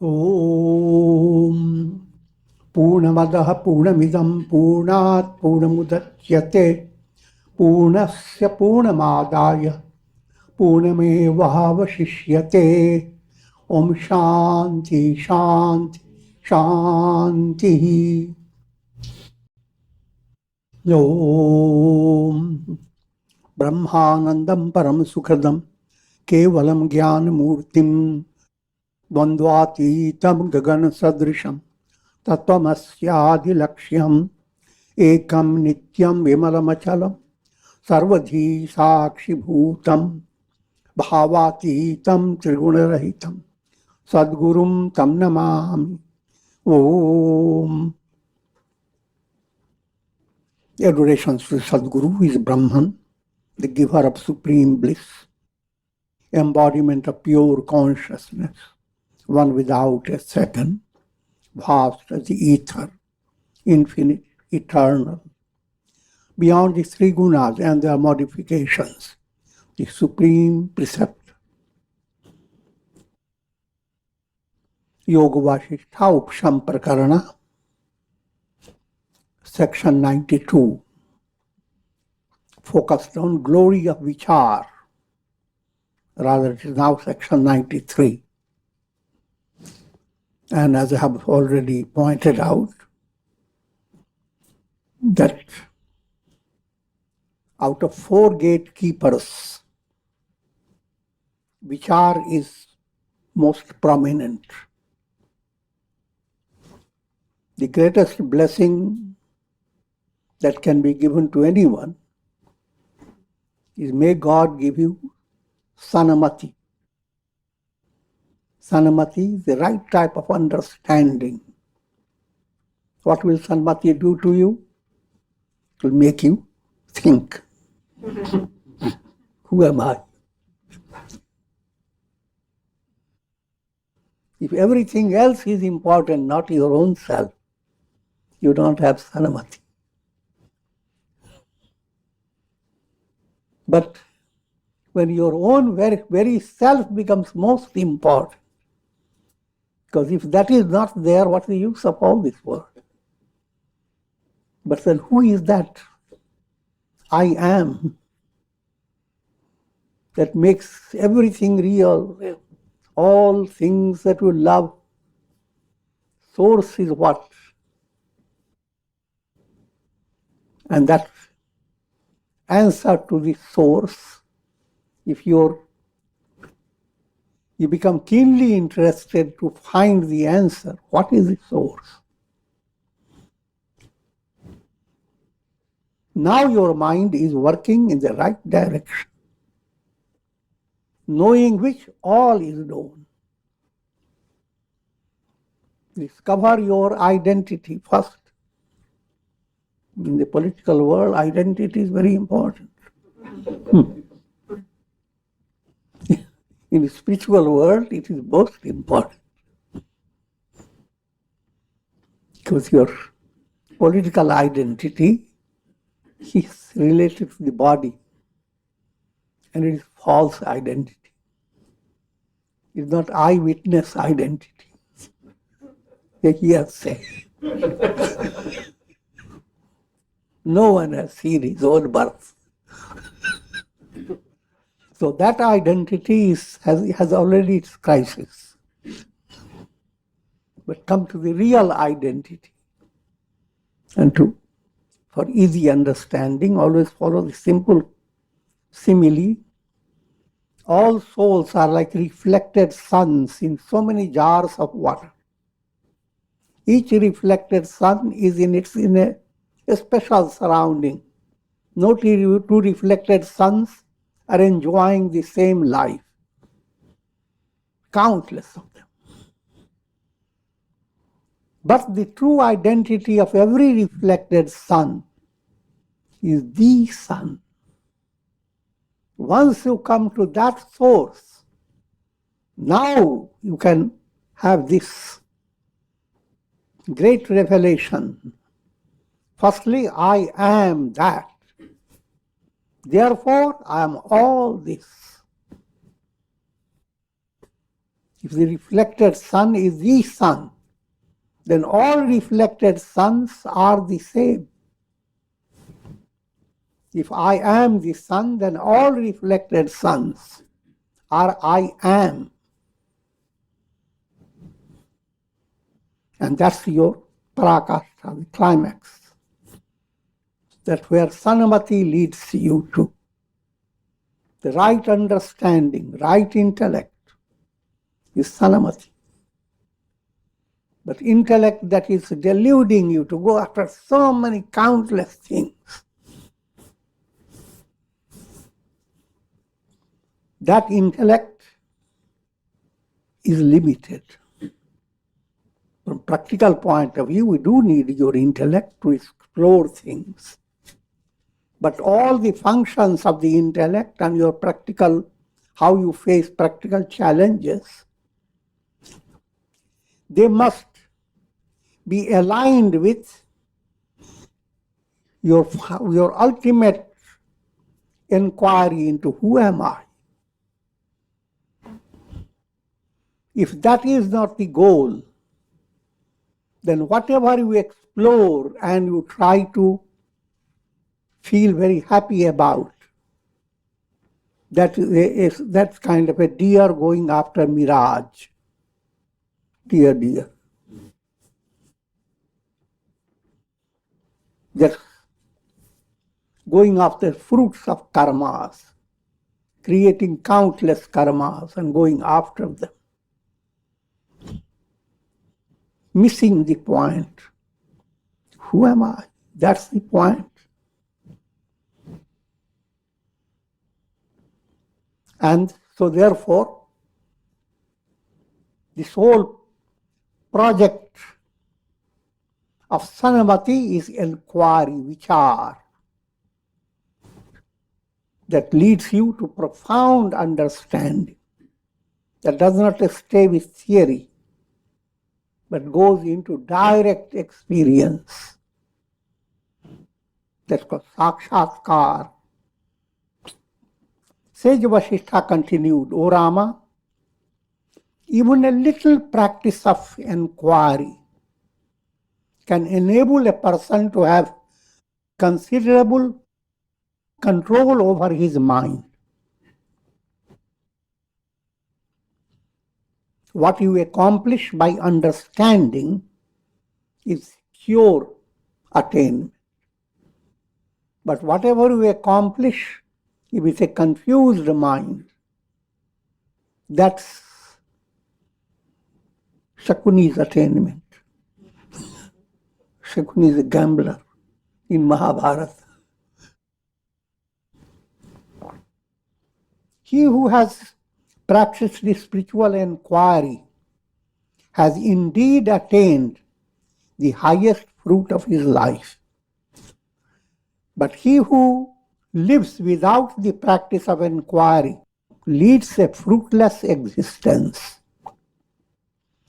Om Purnamadaha Purnamidam Purnat Purnamudachyate Purnasya Purnamadaya Purnameva Vasishyate. Om Shanti Shanti Shanti. Om Brahmanandam Param Sukhadam Kevalam Jnana Murtim Dvandvatitam Gagana Sadrisham Tattvamasya Laksham Ekam Nityam Vimalamachalam Sarvadhi Sakshi Bhutam Bhavatitam Trigunarahitam Sadgurum Tam Namami. Om. Adorations to Sadguru is Brahman, the giver of supreme bliss, embodiment of pure consciousness, one without a second, vast as the ether, infinite, eternal. Beyond the three gunas and their modifications, the supreme preceptor. Yoga Vasistha Upashama Prakarana, section 92, focused on glory of Vichar. Rather, it is now section 93. And as I have already pointed out, that out of 4 gatekeepers, Vichar is most prominent. The greatest blessing that can be given to anyone is, may God give you Sanamati. Sanamati is the right type of understanding. What will Sanamati do to you? It will make you think. Who am I? If everything else is important, not your own self, you don't have Sanamati. But when your own very self becomes most important, because if that is not there, what's the use of all this world? But then who is that I am that makes everything real, all things that you love? Source is what? And that answer to the source, if you become keenly interested to find the answer, what is the source? Now your mind is working in the right direction, knowing which all is known. Discover your identity first. In the political world, identity is very important. In the spiritual world, it is most important. Because your political identity is related to the body, and it is false identity. It is not eyewitness identity. The hearsay. No one has seen his own birth. So that identity has already its crisis. But come to the real identity. And for easy understanding, always follow the simple simile. All souls are like reflected suns in so many jars of water. Each reflected sun is in a special surrounding. No two reflected suns are enjoying the same life. Countless of them. But the true identity of every reflected sun is the sun. Once you come to that source, now you can have this great revelation. Firstly, I am that. Therefore, I am all this. If the reflected sun is the sun, then all reflected suns are the same. If I am the sun, then all reflected suns are I am. And that's your prakasha, the climax. That's where Sanamati leads you to. The right understanding, right intellect is Sanamati. But intellect that is deluding you to go after so many countless things, that intellect is limited. From practical point of view, we do need your intellect to explore things. But all the functions of the intellect and your practical, how you face practical challenges, they must be aligned with your ultimate inquiry into who am I. If that is not the goal, then whatever you explore and you try to feel very happy about, that's kind of a deer going after mirage. Deer. That's going after fruits of karmas, creating countless karmas and going after them. Missing the point. Who am I? That's the point. And so therefore, this whole project of Sanamati is enquiry, Vichar, that leads you to profound understanding, that does not stay with theory, but goes into direct experience. That's called Sakshatkar. Sage Vasishtha continued, O Rama, even a little practice of enquiry can enable a person to have considerable control over his mind. What you accomplish by understanding is pure attainment. But whatever you accomplish with a confused mind, that's Shakuni's attainment. Shakuni is a gambler in Mahabharata. He who has practiced the spiritual enquiry has indeed attained the highest fruit of his life. But he who lives without the practice of enquiry leads a fruitless existence.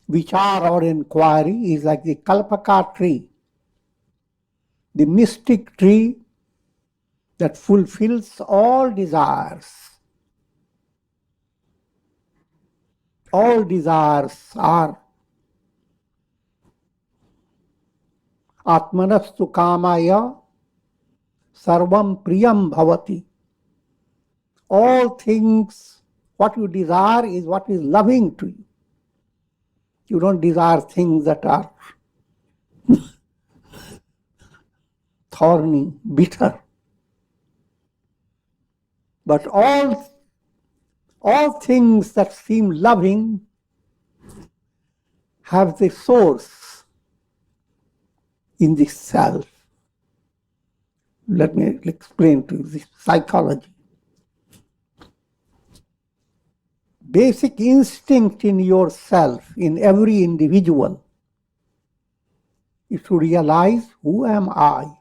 Vichar or enquiry is like the kalpaka tree, the mystic tree that fulfills all desires. All desires are atmanastu kamaya sarvam priyam bhavati. All things, what you desire is what is loving to you. You don't desire things that are thorny, bitter. But all things that seem loving have the source in the self. Let me explain to you the psychology. Basic instinct in yourself, in every individual, is to realize, who am I?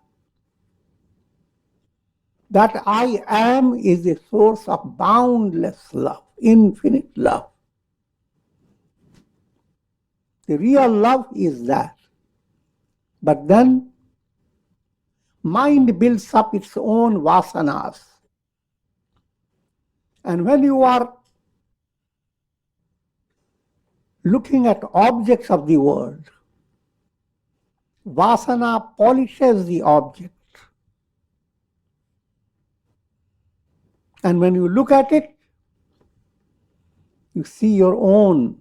That I am is a source of boundless love, infinite love. The real love is that. But then, mind builds up its own vasanas. And when you are looking at objects of the world. Vasana polishes the object. And when you look at it, you see your own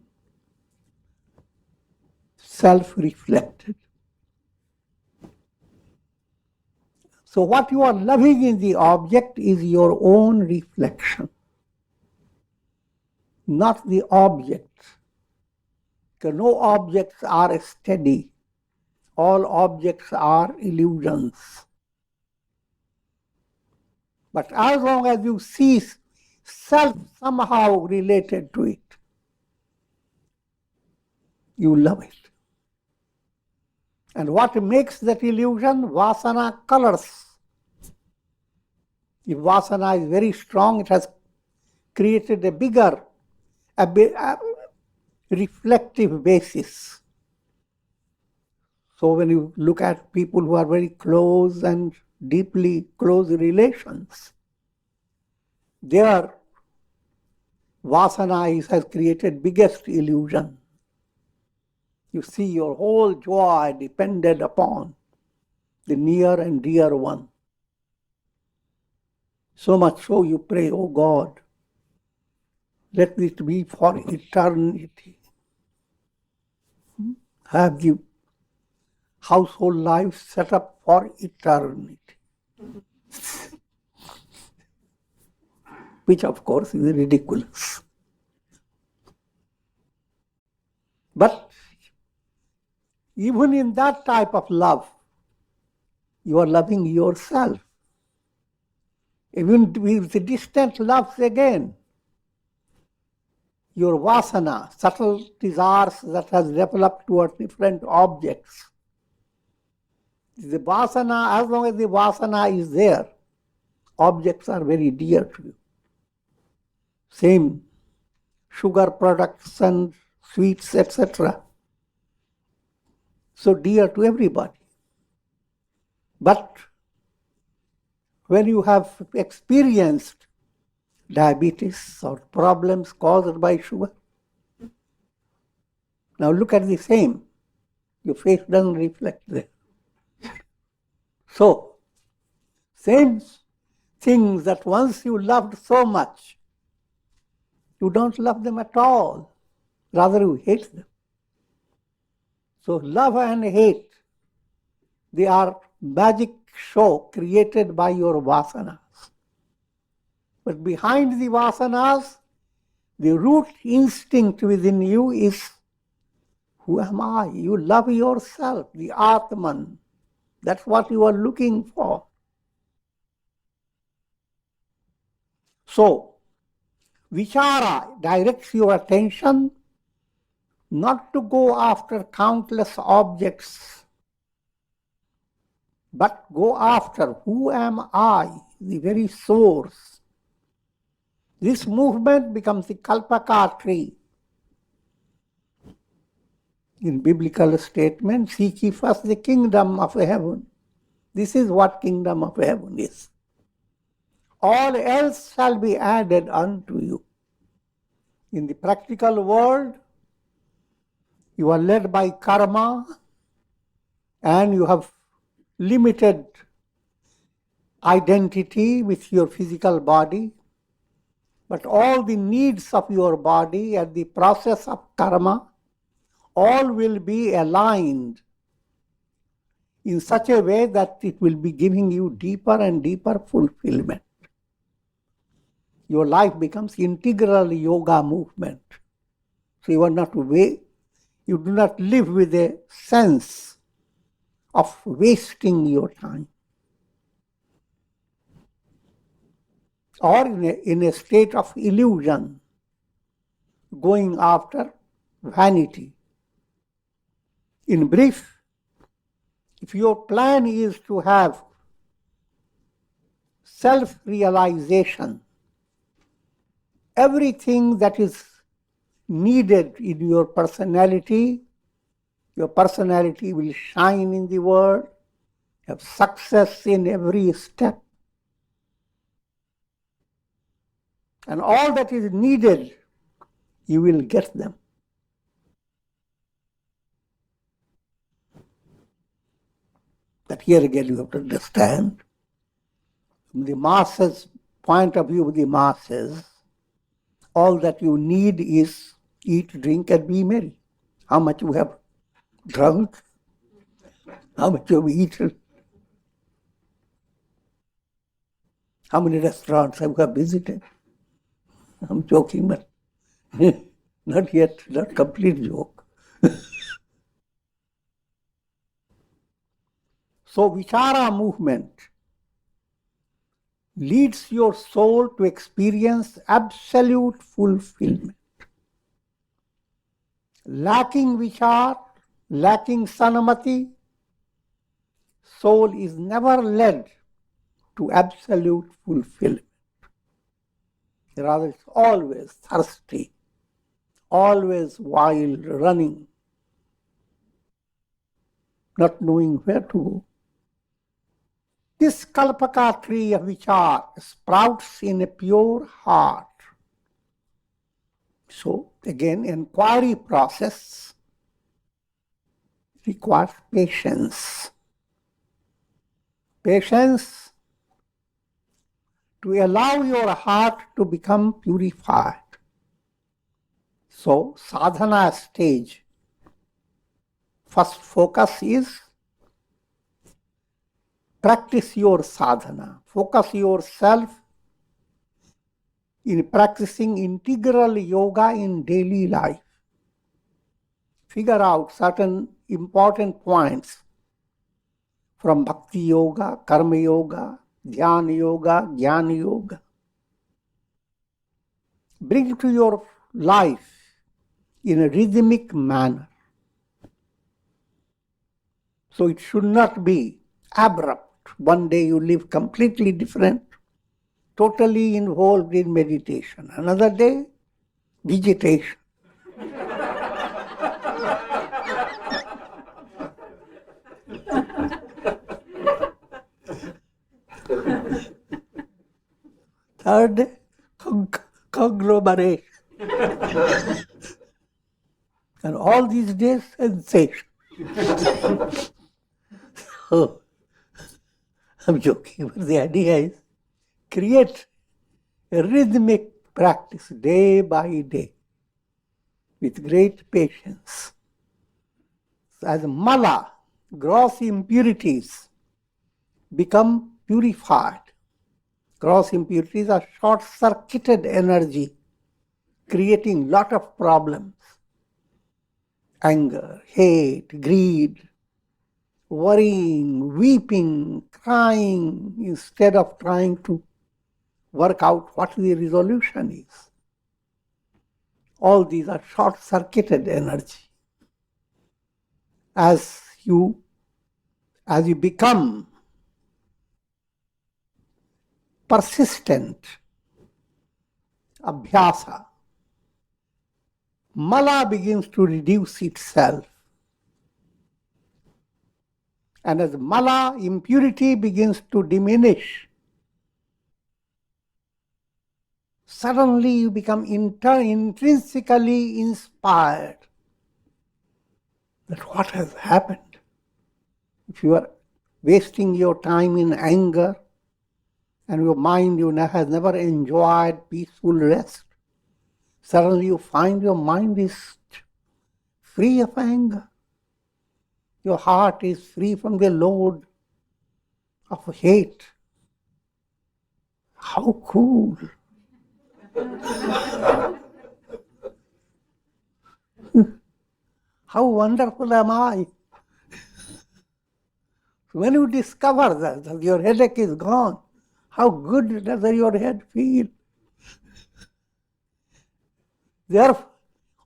self-reflected. So what you are loving in the object is your own reflection, not the object. Because no objects are steady. All objects are illusions. But as long as you see self somehow related to it, you love it. And what makes that illusion? Vasana colors. If vasana is very strong, it has created a bigger, a reflective basis. So when you look at people who are very close and deeply close relations, their vasana has created biggest illusion. You see your whole joy depended upon the near and dear one. So much so you pray, oh God, let it be for eternity. Have the household life set up for eternity. Which of course is ridiculous. But even in that type of love, you are loving yourself. Even with the distant loves again, your vasana, subtle desires that has developed towards different objects. The vasana, as long as the vasana is there, objects are very dear to you. Same sugar products and sweets, etc. So dear to everybody. But when you have experienced diabetes or problems caused by sugar, now look at the same. Your face doesn't reflect there. So, same things that once you loved so much, you don't love them at all. Rather, you hate them. So, love and hate, they are magic show created by your vasanas. But behind the vasanas, the root instinct within you is, who am I? You love yourself, the Atman. That's what you are looking for. So, Vichara directs your attention not to go after countless objects, but go after who am I, the very source. This movement becomes the Kalpaka tree. In biblical statement, seek ye first the kingdom of heaven. This is what kingdom of heaven is. All else shall be added unto you. In the practical world, you are led by karma and you have limited identity with your physical body, but all the needs of your body and the process of karma, all will be aligned in such a way that it will be giving you deeper and deeper fulfillment. Your life becomes integral yoga movement. So you do not live with a sense of wasting your time. Or in a state of illusion, going after vanity. In brief, if your plan is to have self-realization, everything that is needed in your personality will shine in the world, have success in every step. And all that is needed, you will get them. But here again you have to understand, from the masses, point of view of the masses, all that you need is eat, drink and be merry. How much you have drunk, how much you have eaten, how many restaurants you have visited. I'm joking, but not yet, not complete joke. So Vichara movement leads your soul to experience absolute fulfillment. Lacking Vichar, lacking Sanamati, soul is never led to absolute fulfillment. Rather, it's always thirsty, always wild, running, not knowing where to go. This kalpaka tree of Vichar sprouts in a pure heart. So, again, enquiry process requires patience. Patience to allow your heart to become purified. So, sadhana stage, first focus is practice your sadhana. Focus yourself in practicing integral yoga in daily life. Figure out certain important points from bhakti yoga, karma yoga, dhyana yoga, jnana yoga. Bring it to your life in a rhythmic manner. So it should not be abrupt. One day you live completely different, totally involved in meditation. Another day, vegetation. Third day, conglomeration. And all these days, sensation. So, I'm joking, but the idea is create a rhythmic practice day by day with great patience. As mala, gross impurities, become purified. Gross impurities are short-circuited energy, creating lot of problems. Anger, hate, greed, worrying, weeping, crying, instead of trying to work out what the resolution is. All these are short-circuited energy. As you become persistent, abhyasa, mala begins to reduce itself. And as mala, impurity begins to diminish, suddenly you become intrinsically inspired that what has happened. If you are wasting your time in anger and your mind has never enjoyed peaceful rest, suddenly you find your mind is free of anger. Your heart is free from the load of hate. How cool! How wonderful am I? When you discover that your headache is gone, how good does your head feel? Therefore,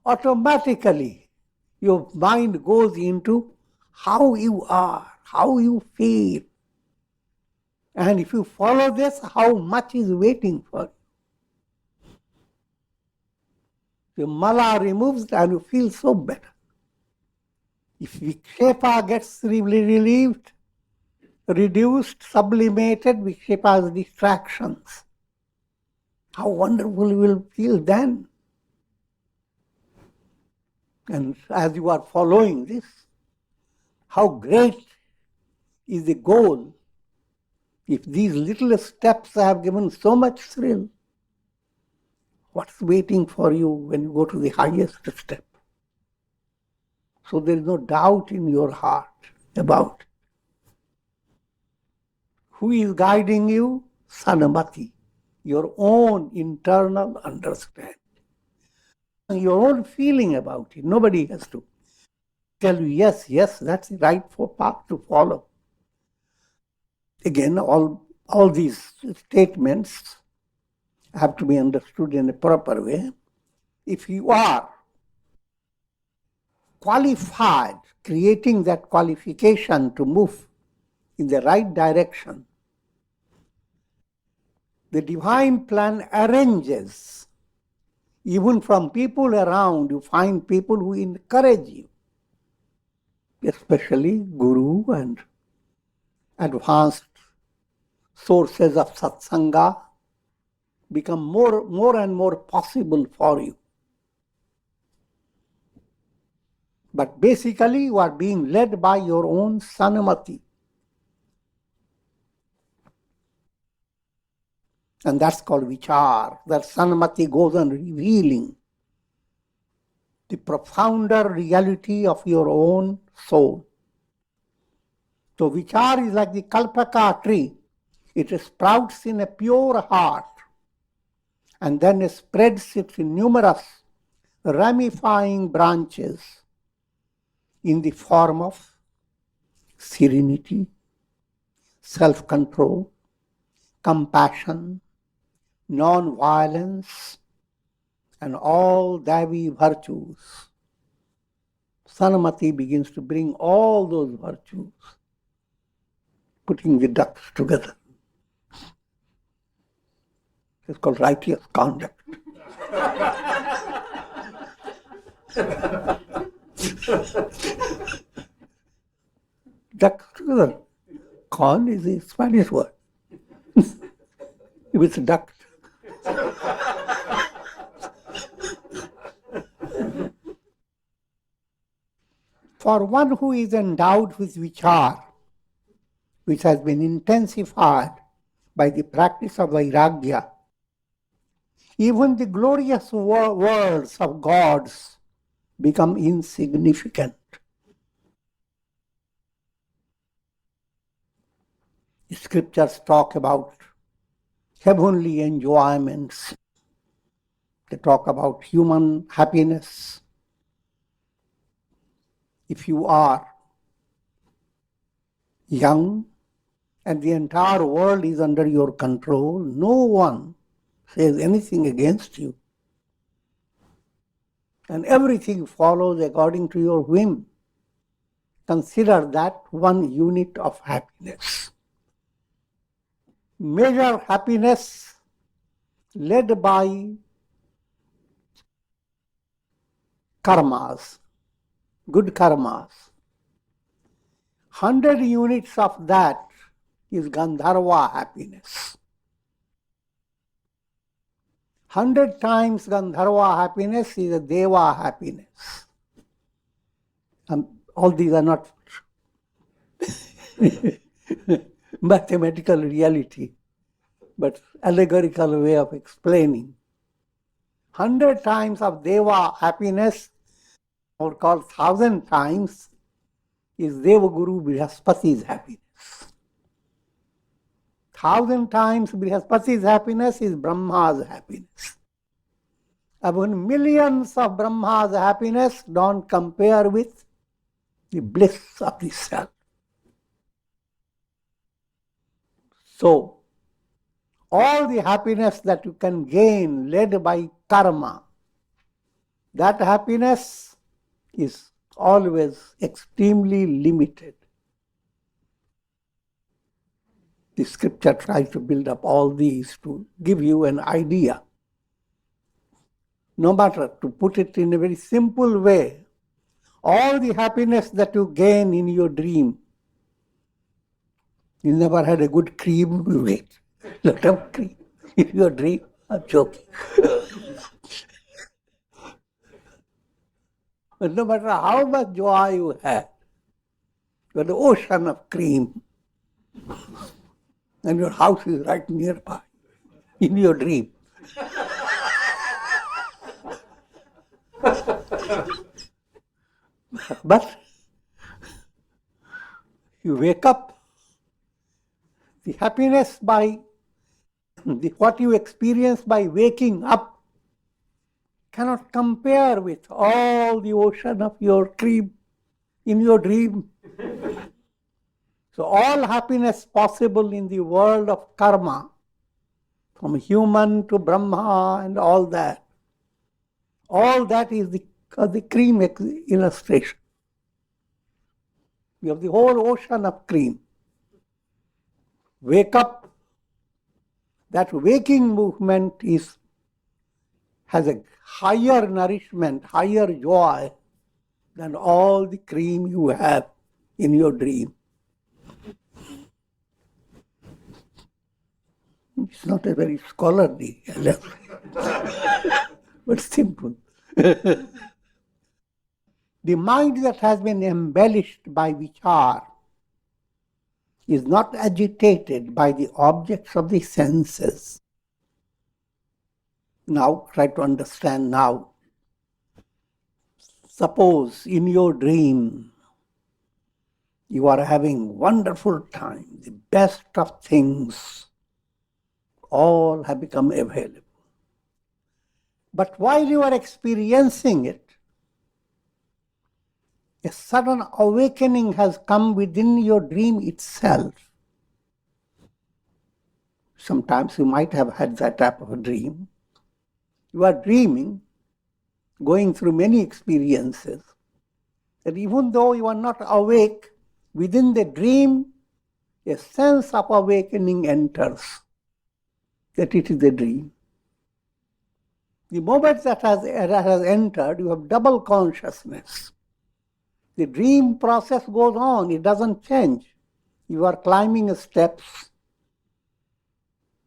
automatically, your mind goes into how you are, how you feel. And if you follow this, how much is waiting for you. The mala removes and you feel so better. If vikshepa gets relieved, reduced, sublimated, vikshepa's distractions, how wonderful you will feel then. And as you are following this, how great is the goal, if these little steps have given so much thrill, what's waiting for you when you go to the highest step? So there is no doubt in your heart about who is guiding you? Sanamati, your own internal understanding, your own feeling about it. Nobody has to tell you, yes, that's the right path to follow. Again, all these statements have to be understood in a proper way. If you are qualified, creating that qualification to move in the right direction, the divine plan arranges, even from people around, you find people who encourage you, especially Guru and advanced sources of satsanga become more and more possible for you. But basically, you are being led by your own Sanamati. And that's called Vichar. That Sanamati goes on revealing the profounder reality of your own soul. So Vichar is like the Kalpaka tree. It sprouts in a pure heart and then spreads its numerous ramifying branches in the form of serenity, self-control, compassion, non-violence, and all Davi virtues. Sanamati begins to bring all those virtues, putting the ducks together. It's called righteous conduct. Ducks together. Con is a Spanish word. It's duct. For one who is endowed with Vichar, which has been intensified by the practice of Vairagya, even the glorious words of gods become insignificant. The scriptures talk about heavenly enjoyments. They talk about human happiness. If you are young and the entire world is under your control, no one says anything against you. And everything follows according to your whim. Consider that one unit of happiness. Measure happiness led by karmas, good karmas. 100 units of that is Gandharva happiness. 100 times Gandharva happiness is a Deva happiness. And all these are not mathematical reality, but allegorical way of explaining. 100 times of Deva happiness, or called 1,000 times, is Deva Guru Brihaspati's happiness. 1,000 times Brihaspati's happiness is Brahma's happiness. Even millions of Brahma's happiness don't compare with the bliss of the self. So, all the happiness that you can gain led by karma, that happiness is always extremely limited. The scripture tries to build up all these to give you an idea. No matter, to put it in a very simple way, all the happiness that you gain in your dream, you never had a good cream, wait, lot of cream in your dream. I'm joking. But no matter how much joy you had, you had the ocean of cream And your house is right nearby, in your dream. But you wake up, the happiness what you experience by waking up cannot compare with all the ocean of your dream, in your dream. So all happiness possible in the world of karma, from human to Brahma and all that is the cream illustration. We have the whole ocean of cream. Wake up. That waking movement has a higher nourishment, higher joy than all the cream you have in your dream. It's not a very scholarly, but simple. The mind that has been embellished by Vichar is not agitated by the objects of the senses. Now, try to understand now. Suppose in your dream you are having wonderful time, the best of things, all have become available. But while you are experiencing it, a sudden awakening has come within your dream itself. Sometimes you might have had that type of a dream. You are dreaming, going through many experiences, that even though you are not awake, within the dream, a sense of awakening enters, that it is a dream. The moment that has entered, you have double consciousness. The dream process goes on, it doesn't change. You are climbing steps,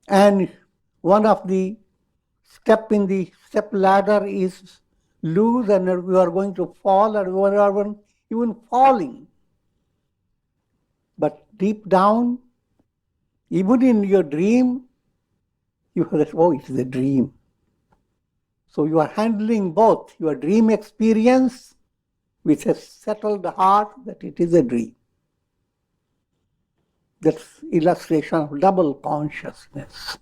and one of the step in the step ladder is loose and you are going to fall, or you are even falling. But deep down, even in your dream, you have that, oh, it is a dream. So you are handling both your dream experience with a settled heart that it is a dream. That's illustration of double consciousness.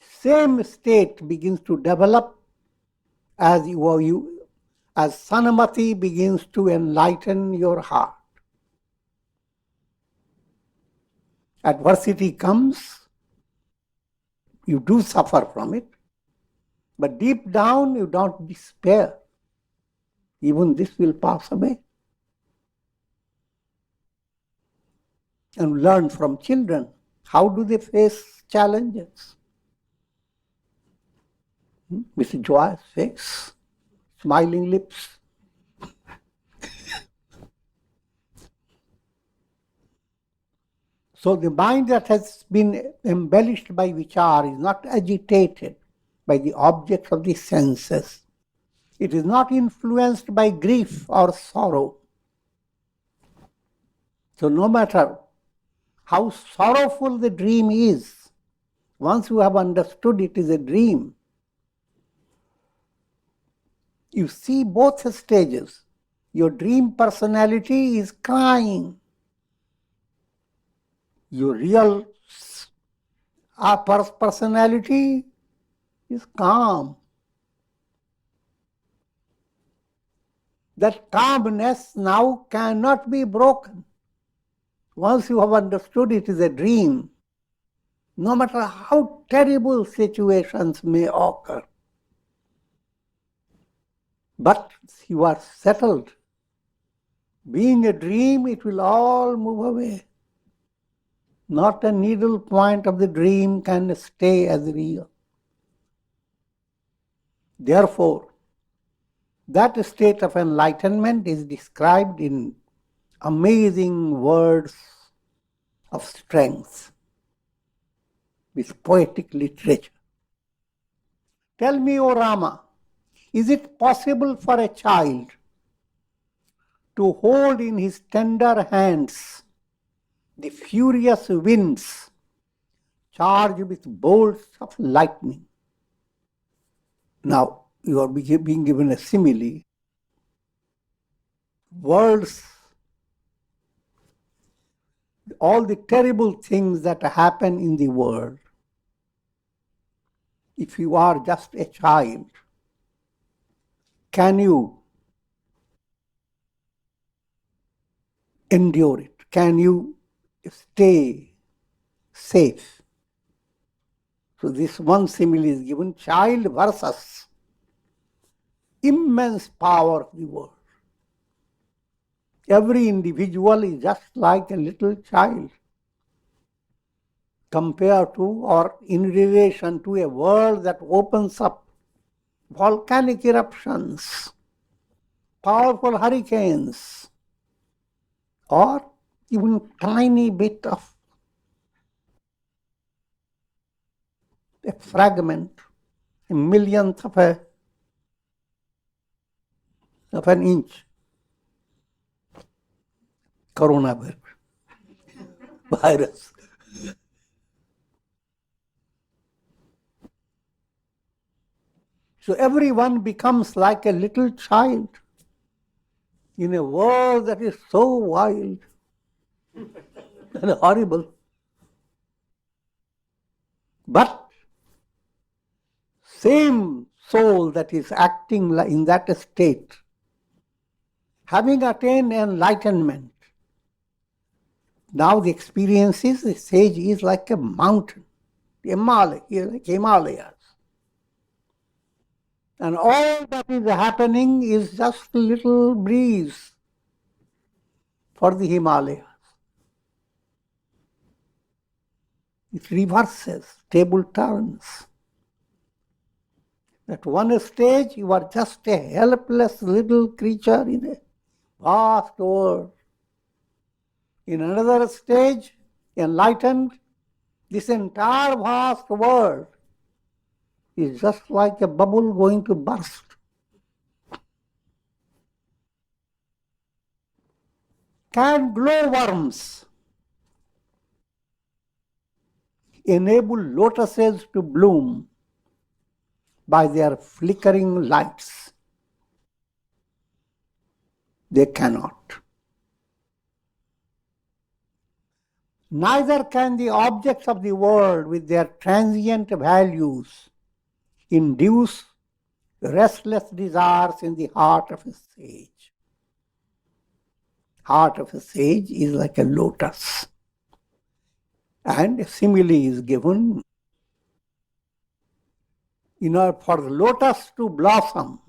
Same state begins to develop as Sanamati begins to enlighten your heart. Adversity comes, you do suffer from it, but deep down you don't despair. Even this will pass away. And learn from children, how do they face challenges? With a joyous face, smiling lips. So the mind that has been embellished by Vichar is not agitated by the objects of the senses. It is not influenced by grief or sorrow. So no matter how sorrowful the dream is, once you have understood it is a dream, you see both stages. Your dream personality is crying. Your real personality is calm. That calmness now cannot be broken. Once you have understood it is a dream, no matter how terrible situations may occur, but you are settled. Being a dream, it will all move away. Not a needle point of the dream can stay as real. Therefore, that state of enlightenment is described in amazing words of strength with poetic literature. Tell me, O Rama, is it possible for a child to hold in his tender hands the furious winds charged with bolts of lightning. Now, you are being given a simile. Worlds, all the terrible things that happen in the world, if you are just a child, can you endure it? Can you stay safe? So this one simile is given, child versus immense power of the world. Every individual is just like a little child compared to or in relation to a world that opens up volcanic eruptions, powerful hurricanes, or even tiny bit of a fragment, a millionth of an inch. Coronavirus. So everyone becomes like a little child in a world that is so wild and horrible. But same soul that is acting in that state, having attained enlightenment, now the experience is, the sage is like a mountain, like Himalayas. And all that is happening is just a little breeze for the Himalayas. It reverses, table turns. At one stage, you are just a helpless little creature in a vast world. In another stage, enlightened, this entire vast world is just like a bubble going to burst. Can glowworms enable lotuses to bloom by their flickering lights? They cannot. Neither can the objects of the world with their transient values induce restless desires in the heart of a sage. Heart of a sage is like a lotus. And a simile is given. In order for the lotus to blossom,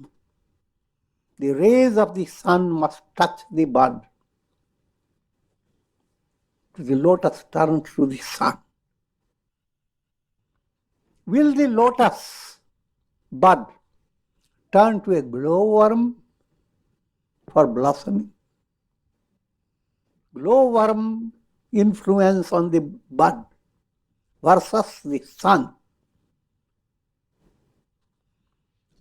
the rays of the sun must touch the bud. The lotus turns to the sun. Will the lotus bud turn to a glowworm for blossoming? Glowworm influence on the bud versus the sun.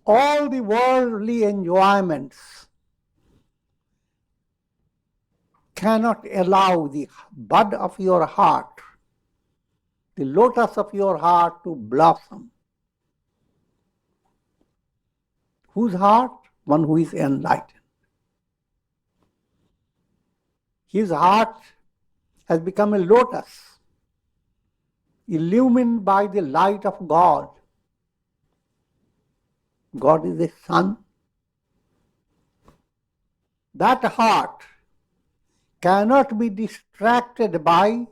All the worldly enjoyments cannot allow the bud of your heart, the lotus of your heart to blossom. Whose heart? One who is enlightened. His heart has become a lotus, illumined by the light of God. God is the sun. That heart cannot be distracted by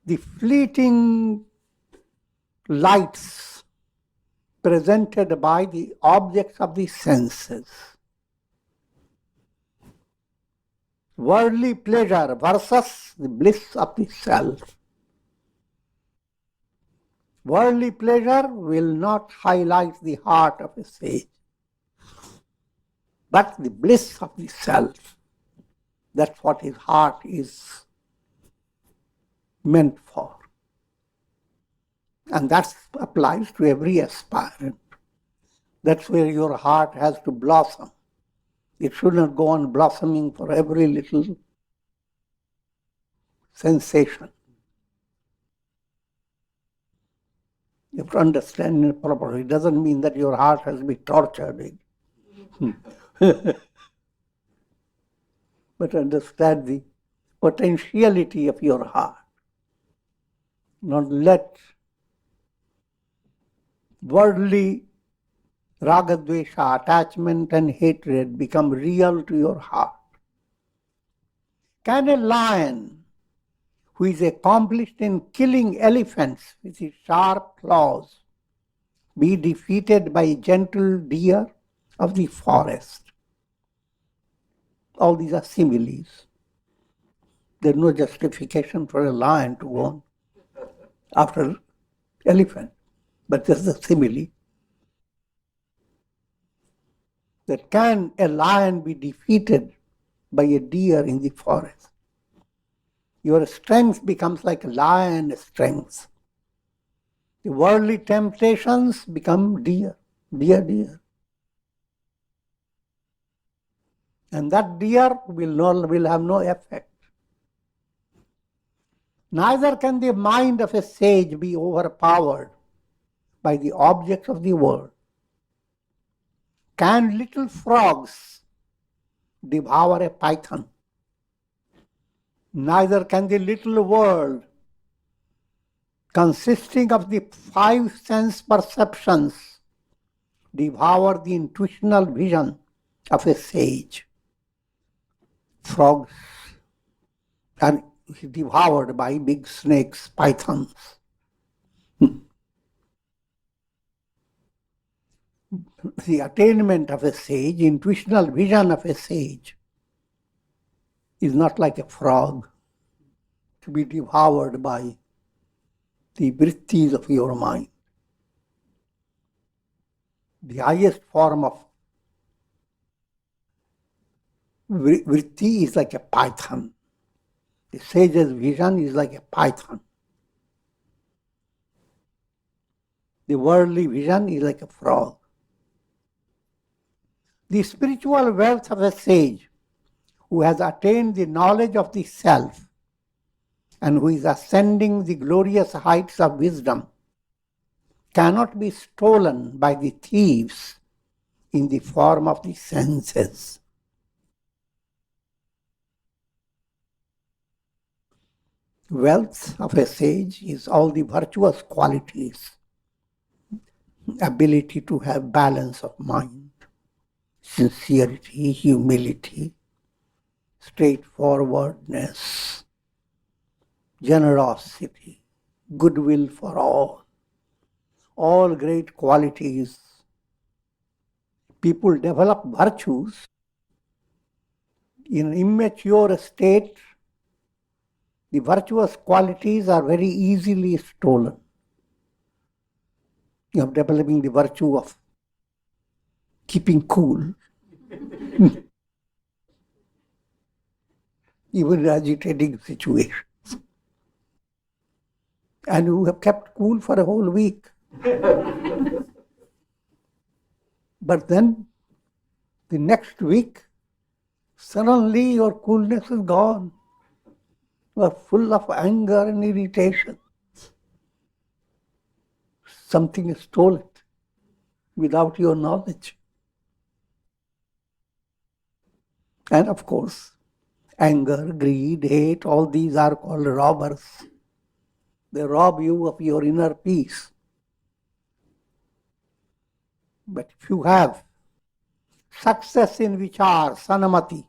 the fleeting lights presented by the objects of the senses. Worldly pleasure versus the bliss of the self. Worldly pleasure will not highlight the heart of a sage, but the bliss of the self. That's what his heart is meant for. And that applies to every aspirant. That's where your heart has to blossom. It should not go on blossoming for every little sensation. You have to understand it properly. It doesn't mean that your heart has been tortured. But understand the potentiality of your heart. Not let worldly raga-dvesha, attachment and hatred become real to your heart. Can a lion who is accomplished in killing elephants with his sharp claws be defeated by a gentle deer of the forest? All these are similes. There is no justification for a lion to go on after elephant, but this is a simile. That can a lion be defeated by a deer in the forest? Your strength becomes like a lion's strength. The worldly temptations become deer. And that deer will have no effect. Neither can the mind of a sage be overpowered by the objects of the world. Can little frogs devour a python? Neither can the little world, consisting of the 5 sense perceptions, devour the intuitional vision of a sage. Frogs are devoured by big snakes, pythons. The attainment of a sage, intuitional vision of a sage, is not like a frog to be devoured by the vrittis of your mind. The highest form of vritti is like a python. The sage's vision is like a python. The worldly vision is like a frog. The spiritual wealth of a sage who has attained the knowledge of the self and who is ascending the glorious heights of wisdom cannot be stolen by the thieves in the form of the senses. Wealth of a sage is all the virtuous qualities, ability to have balance of mind, sincerity, humility, straightforwardness, generosity, goodwill for all great qualities. People develop virtues in an immature state. The virtuous qualities are very easily stolen. You are developing the virtue of keeping cool, even in agitating situations. And you have kept cool for a whole week. But then, the next week, suddenly your coolness is gone. You are full of anger and irritation. Something is stolen without your knowledge. And of course, anger, greed, hate, all these are called robbers. They rob you of your inner peace. But if you have success in Vichar, Sanamati,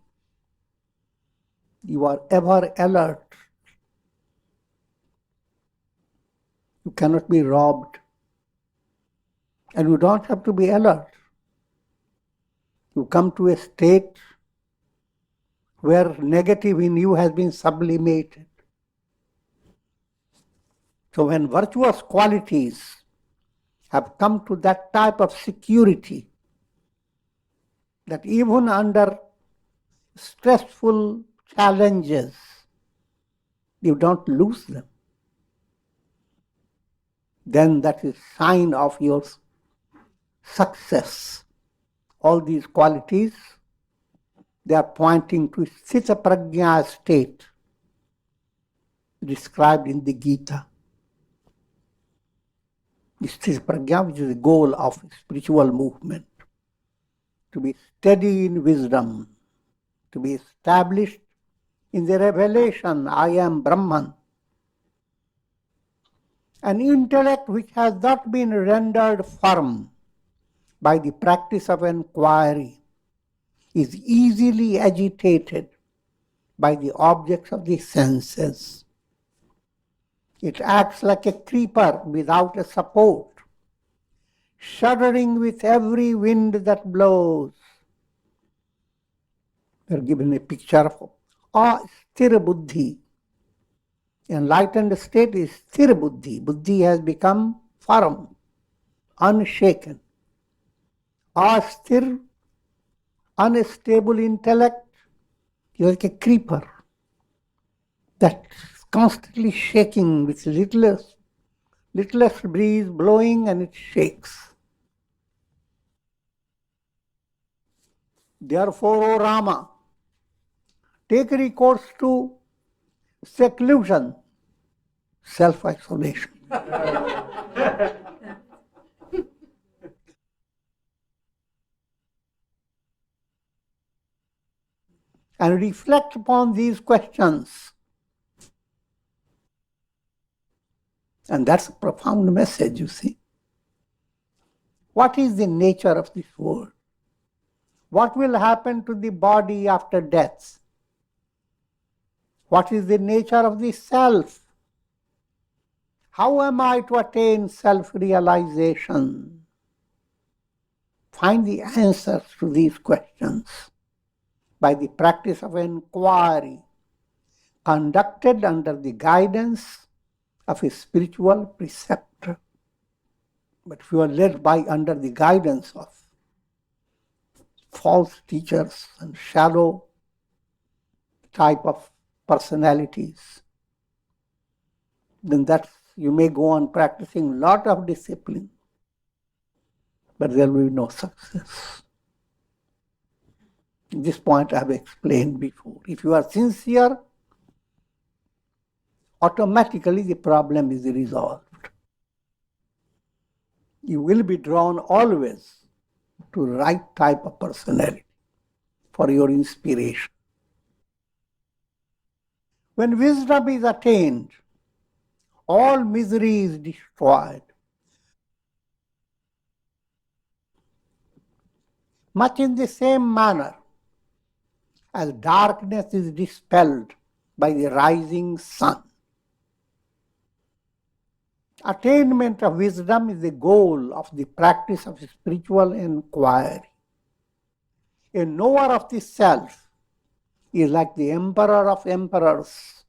you are ever alert. You cannot be robbed. And you don't have to be alert. You come to a state where negative in you has been sublimated. So when virtuous qualities have come to that type of security, that even under stressful challenges, you don't lose them, then that is sign of your success. All these qualities, they are pointing to Sthita Prajna state. described in the Gita. This is prajna, which is the goal of spiritual movement. To be steady in wisdom, to be established in the revelation, I am Brahman. An intellect which has not been rendered firm by the practice of inquiry is easily agitated by the objects of the senses. It acts like a creeper without a support, shuddering with every wind that blows. We are given a picture of asthira buddhi. Enlightened state is sthira buddhi. Buddhi has become firm, unshaken. Asthir, unstable intellect, is like a creeper that's constantly shaking with littlest breeze blowing, and it shakes. Therefore, O Rama, take recourse to seclusion, self-isolation. And reflect upon these questions. And that's a profound message, you see. What is the nature of this world? What will happen to the body after death? What is the nature of the self? How am I to attain self-realization? Find the answers to these questions by the practice of inquiry, conducted under the guidance of a spiritual preceptor. But if you are led under the guidance of false teachers and shallow type of personalities, then you may go on practicing a lot of discipline, but there will be no success. This point I have explained before. If you are sincere, automatically the problem is resolved. You will be drawn always to the right type of personality for your inspiration. When wisdom is attained, all misery is destroyed. Much in the same manner as darkness is dispelled by the rising sun. Attainment of wisdom is the goal of the practice of spiritual inquiry. A knower of the self is like the emperor of emperors.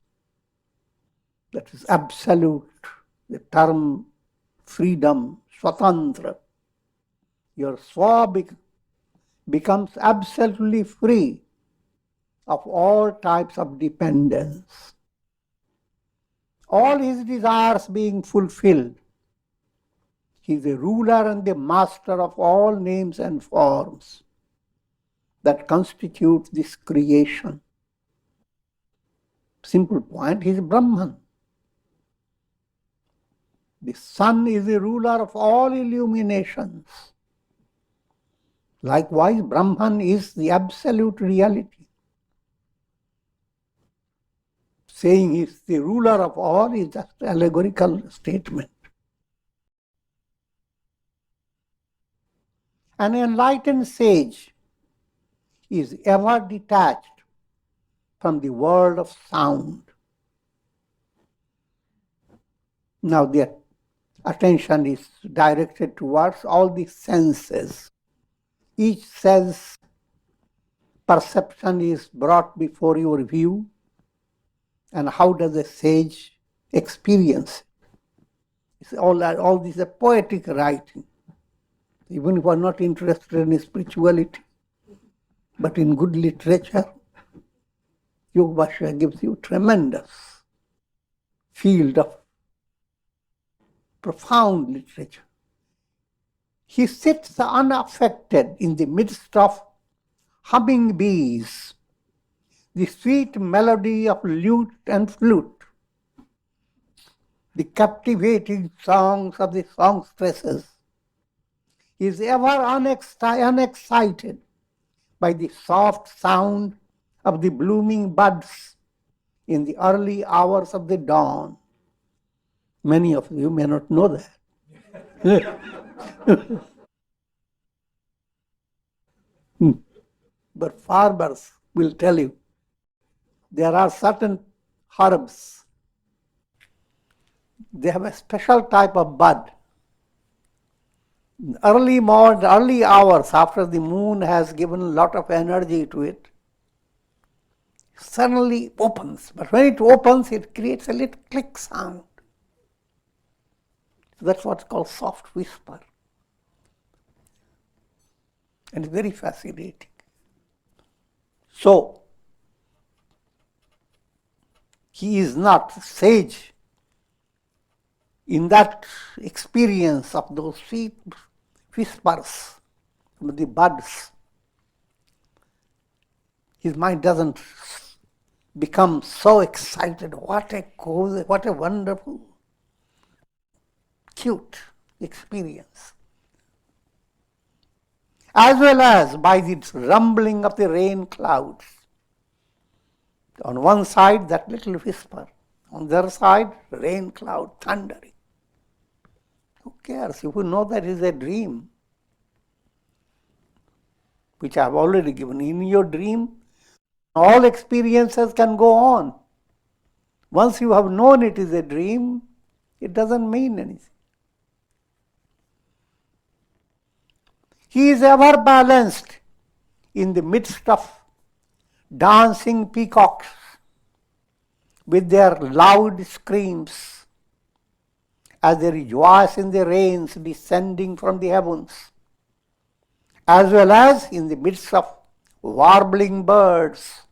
That is absolute, the term freedom, swatantra. Your swa becomes absolutely free of all types of dependence. All his desires being fulfilled, he is the ruler and the master of all names and forms that constitute this creation. Simple point, he is Brahman. The sun is the ruler of all illuminations. Likewise, Brahman is the absolute reality. Saying he is the ruler of all is just an allegorical statement. An enlightened sage is ever detached from the world of sound. Now their attention is directed towards all the senses. Each sense perception is brought before your view. And how does a sage experience it? All this is a poetic writing. Even if we are not interested in spirituality, but in good literature, Yoga Vasistha gives you tremendous field of profound literature. He sits unaffected in the midst of humming bees, the sweet melody of lute and flute, the captivating songs of the songstresses, is ever unexcited by the soft sound of the blooming buds in the early hours of the dawn. Many of you may not know that. But farmers will tell you there are certain herbs. They have a special type of bud. Early morning, early hours after the moon has given a lot of energy to it, suddenly opens. But when it opens, it creates a little click sound. That's what's called soft whisper. And it's very fascinating. So, he is not sage in that experience of those sweet whispers from the buds. His mind doesn't become so excited. What a wonderful, cute experience. As well as by the rumbling of the rain clouds. On one side, that little whisper. On the other side, rain cloud thundering. Who cares? If you know that is a dream, which I have already given. In your dream, all experiences can go on. Once you have known it is a dream, it doesn't mean anything. He is ever balanced in the midst of dancing peacocks with their loud screams as they rejoice in the rains descending from the heavens, as well as in the midst of warbling birds.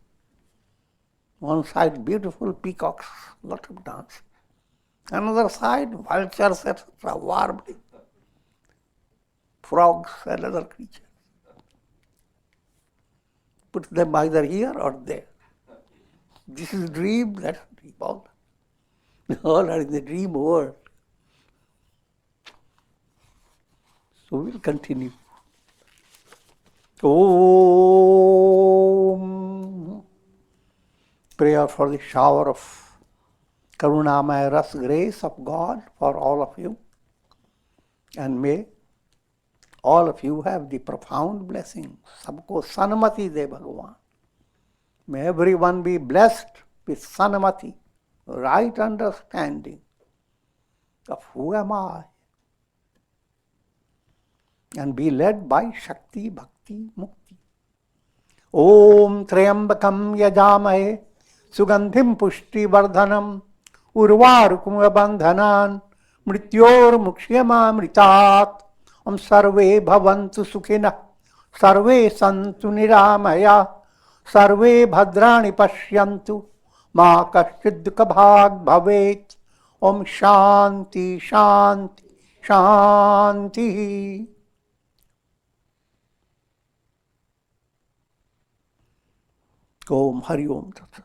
One side, beautiful peacocks, lot of dancing. Another side, vultures, etc., warbling. Frogs and other creatures. Put them either here or there. This is dream, that's dream. All are in the dream world. So we'll continue. Om. Prayer for the shower of Karunamaya Ras grace of God for all of you. And may all of you have the profound blessing. Sabko Sanamati de Bhagavan. May everyone be blessed with Sanamati, right understanding of who am I, and be led by Shakti, Bhakti, Mukti. Om Trayambakam Yajamahe Sugandhim Pushti Vardhanam Urvarukum Bandhanan Mrityor Mukshiyama Mritat. Om Sarve Bhavantu Sukhina Sarve Santu Niramaya Sarve Bhadrani Pashyantu Ma Kashchid Dukha Bhag Bhavet. Om Shanti Shanti Shanti. Om Hari Om Tat Sat.